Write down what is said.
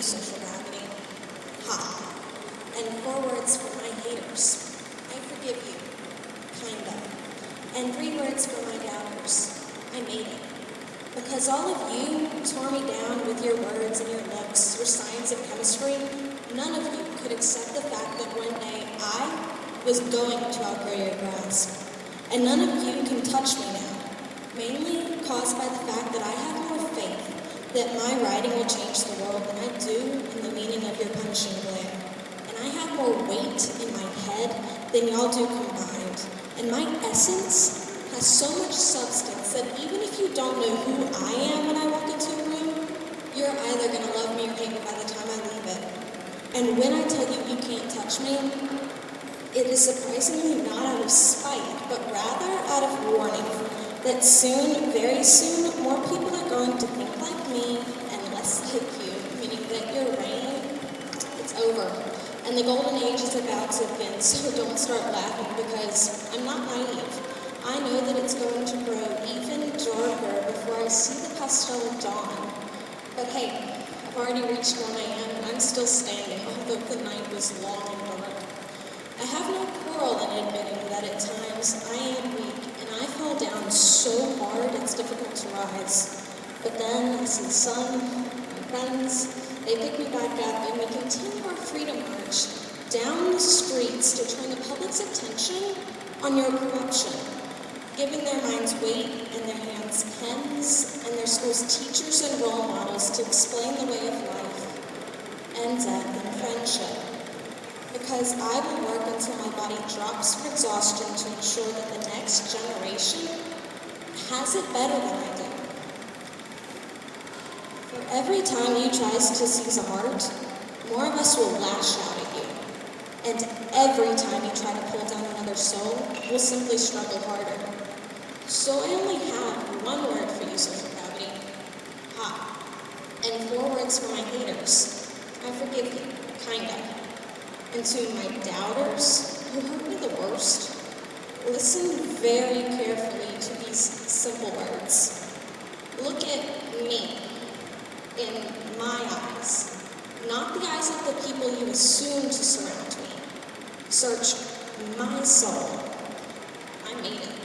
you, social gravity. Ha. And 4 words for my haters. I forgive you. Kinda. And 3 words for my doubters. I made it. Because all of you tore me down with your words and your looks, your science and chemistry, none of you could accept the fact that one day I was going to outgrow your grasp. And none of you can touch me now, mainly caused by the fact that I have more faith that my writing will change the world than I do in the meaning of your punishing glare. And I have more weight in my head than y'all do combined. And my essence has so much substance that even if you don't know who I am when I walk into a room, you're either going to love me or hate me by the time I leave it. And when I tell you you can't touch me, it is surprisingly not out of spite, but rather out of warning that soon, very soon, more people are going to think like me and less like you, meaning that your reign, it's over. And the golden age is about to begin, so don't start laughing because I'm not naive. I know that it's going to grow even darker before I see the pastel of dawn. But hey, I've already reached 1 a.m. and I'm still standing, although the night was long and dark. I have no quarrel in admitting that at times I am weak and I fall down so hard it's difficult to rise. But then I see the sun, my friends, they pick me back up and we continue our freedom march down the streets to turn the public's attention on your corruption, giving their minds weight and their hands pens and their schools teachers and role models to explain the way of life and death and friendship. Because I will work until my body drops from exhaustion to ensure that the next generation has it better than I do. For every time you try to seize a heart, more of us will lash out at you. And every time you try to pull down another soul, we'll simply struggle harder. So I only have 1 word for you, social gravity. Ha. And 4 words for my haters. I forgive you. Kinda. And to my doubters, who hurt me the worst, listen very carefully to these simple words. Look at me in my eyes, not the eyes of the people you assume to surround me. Search my soul. I made it.